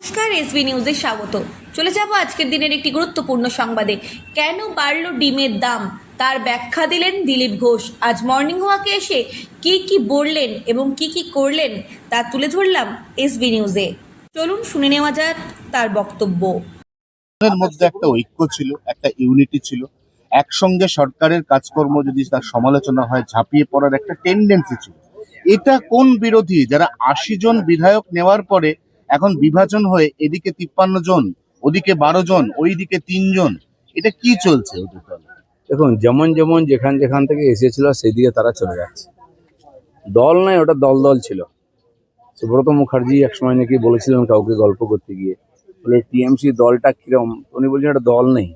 নমস্কার, এসবি নিউজে স্বাগত। চলে যাব আজকের দিনের একটি গুরুত্বপূর্ণ সংবাদে। কেন বাড়ল ডিমের দাম, তার ব্যাখ্যা দিলেন দিলীপ ঘোষ। আজ মর্নিং ওয়াকে এসে কি বললেন এবং কি করলেন তা তুলে ধরলাম এসবি নিউজে। চলুন শুনে নেওয়া যাক তার বক্তব্য। এর মধ্যে একটা ঐক্য ছিল, একটা ইউনিটি ছিল, একসঙ্গে সরকারের কাজকর্ম যদি তার সমালোচনা হয় ঝাঁপিয়ে পড়ার একটা টেন্ডেন্সি ছিল। এটা কোন বিরোধী যারা ৮০ জন বিধায়ক নেওয়ার পরে এখন বিভাজন হয়ে এদিকে ৫৩ জন, ওদিকে ১২ জন, ওইদিকে ৩ জন, এটা কি চলছে ওদের দলে? দেখুন, যেমন যেমন যেখান থেকে এসেছিল সেই দিকে তারা চলে যাচ্ছে। দল নয়, ওটা দল দল ছিল। সুব্রত মুখার্জি একসময় নাকি বলেছিলেন কাউকে গল্প করতে গিয়ে, বলে টিএমসি দলটা কিরম, উনি বলছেন এটা দল নেই,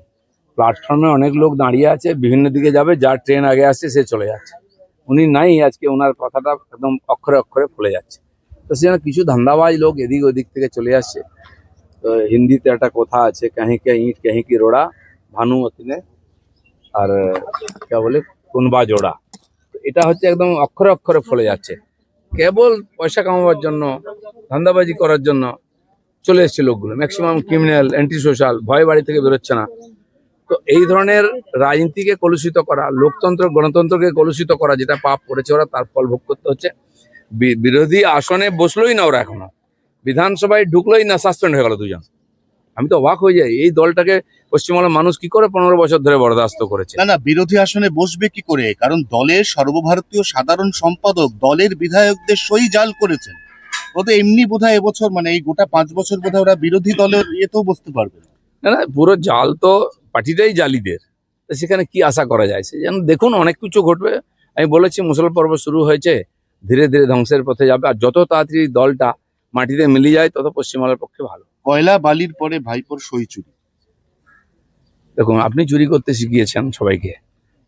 প্ল্যাটফর্মে অনেক লোক দাঁড়িয়ে আছে, বিভিন্ন দিকে যাবে, যার ট্রেন আগে আসছে সে চলে যাচ্ছে। উনি নাই, আজকে ওনার কথাটা একদম অক্ষরে অক্ষরে ফলে যাচ্ছে। তো সেজন্য কিছু ধান্দাবাজ লোক এদিক ওদিক থেকে চলে আসছে। তো হিন্দিতে একটা কথা আছে, কাহি কে ইট কাহি কি রোড়া, ভানুমতিনে আর কে বলে কোনবা জোড়া। এটা হচ্ছে একদম অক্ষরে অক্ষরে ফলে যাচ্ছে। কেবল পয়সা কামাবার জন্য, ধান্দাবাজি করার জন্য চলে এসছে লোকগুলো। ম্যাক্সিমাম ক্রিমিনাল, অ্যান্টি সোশ্যাল, ভয় বাড়ি থেকে বেরোচ্ছে না। তো এই ধরনের রাজনীতিকে কলুষিত করা, লোকতন্ত্র গণতন্ত্রকে কলুষিত করা, যেটা পাপ করেছে ওরা, তার ফল ভোগ করতে হচ্ছে। বিরোধী আসনে বসলোই না ওরা, এখনো বিধানসভায় ঢুকলোই না, সাসপেন্ড হয়ে গেল দুজন। আমি তো অবাক হয়ে যাই, এই দলটাকে পশ্চিমবাংলার মানুষ কি করে ১৫ বছর ধরে বরদাস্ত করেছে। না, বিরোধী আসনে বসবে কি করে? কারণ দলের সর্বভারতীয় সাধারণ সম্পাদক দলের বিধায়কদের সই জাল করেছেন। ও তো এমনি বোধহয় এবছর, মানে এই গোটা ৫ বছর বোধহয় ওরা বিরোধী দলের ইয়েতেও বসতে পারবে না। না, পুরো জাল তো পার্টিটাই জালিদের। তো সেখানে কি আশা করা যায়? সে যেন দেখুন, অনেক কিছু ঘটবে। আমি বলেছি, মুসল পর্ব শুরু হয়েছে, ধীরে ধীরে ধ্বংসের পথে যাবে। আর যত তাড়াতাড়ি দলটা মাটিতে মিলে যায়, তত পশ্চিমবাংলার পক্ষে ভালো। কয়লা বালির পরে ভাইপোর সই চুরি। দেখুন, আপনি চুরি করতে শিখিয়েছেন সবাইকে,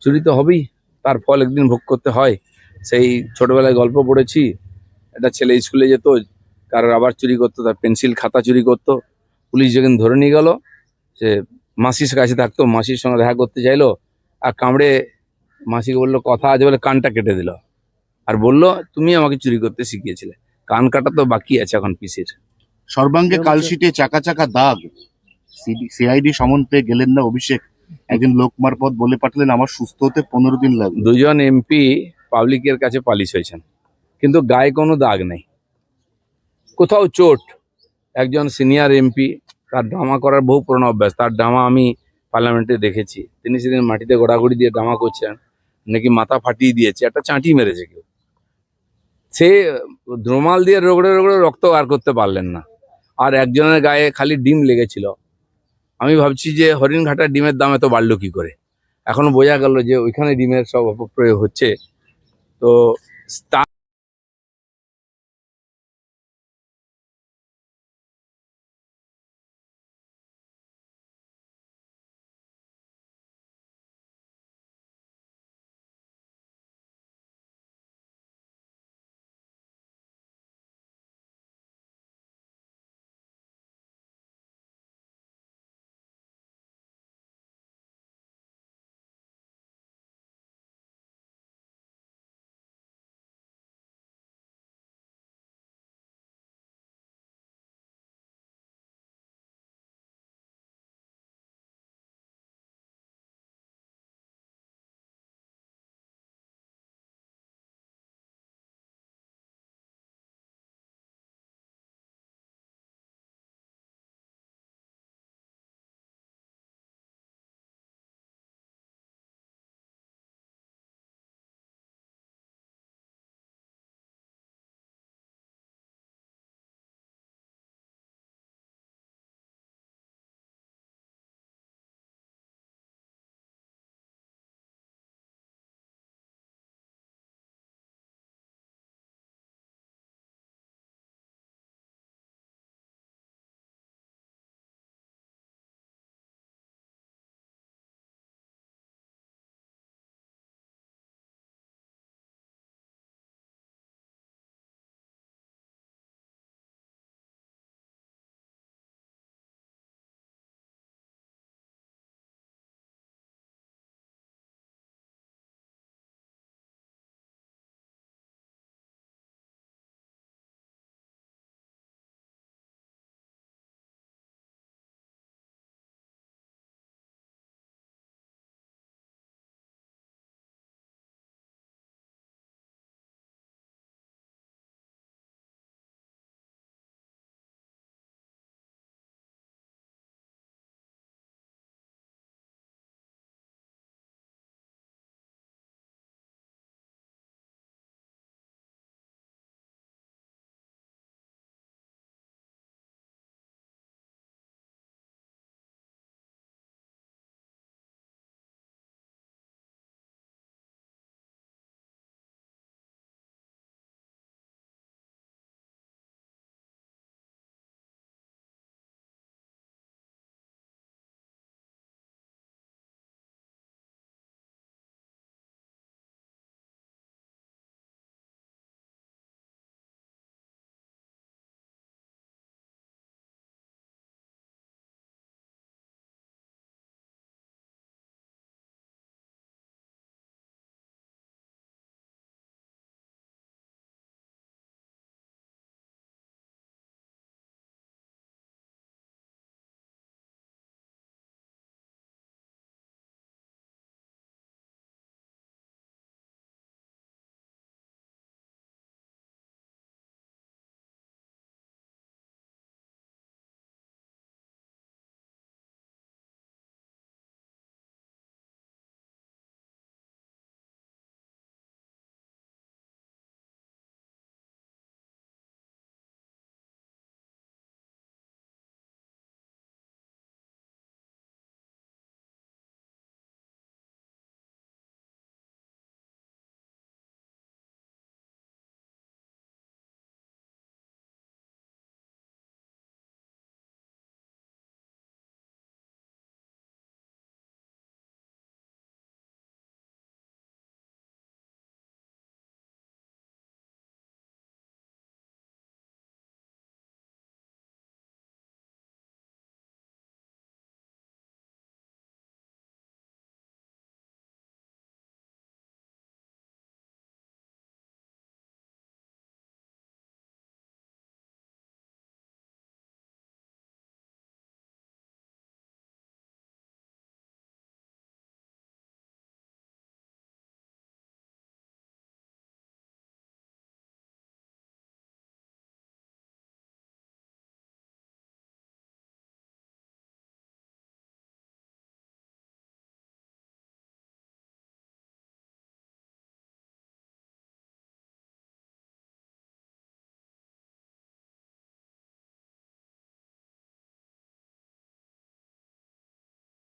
চুরি তো হবেই, তার ফল একদিন ভোগ করতে হয়। সেই ছোটবেলায় গল্প পড়েছি, একটা ছেলে স্কুলে যেত, কারোর আবার চুরি করতো, তার পেন্সিল খাতা চুরি করতো। পুলিশ যখন ধরে নিয়ে গেল, সে মাসির কাছে থাকতো, মাসির সঙ্গে দেখা করতে চাইলো, আর কামড়ে মাসিকে বললো কথা আছে বলে কানটা কেটে দিল, আর বললো তুমি আমাকে চুরি করতে শিখিয়েছিলে। কান কাটা তো বাকি আছে এখন পিসির। সর্বাঙ্গে কালশিটে চাকা চাকা দাগ। সিআইডি সমন পেয়ে গেলেন না অভিষেক, একজন লোক মারফত বলে পাঠালেন আমার সুস্থ হতে ১৫ দিন লাগবে। দুজন এমপি পাবলিকের কাছে পালিশ হয়েছেন, কিন্তু গায়ে কোনো দাগ নেই, কোথাও চোট। একজন সিনিয়র এমপি, তার ড্রামা করার বহু পুরনো অভ্যাস, তার ড্রামা আমি পার্লামেন্টে দেখেছি। তিনি সেদিন মাটিতে গোড়াগড়ি দিয়ে ড্রামা করছেন, নাকি মাথা ফাটিয়ে দিয়েছে, একটা চাঁটি মেরেছে কেউ। সে রুমাল দিয়ে রগড়ে রগড়ে রক্ত বার করতে পারলেন না, আর একজনের গায়ে খালি ডিম লেগেছিল। আমি ভাবছি যে হরিণঘাটার ডিমের দাম এত বাড়লো কি করে। এখনো বোঝা গেল যে ওইখানে ডিমের সব অপপ্রয়োগ হচ্ছে। তো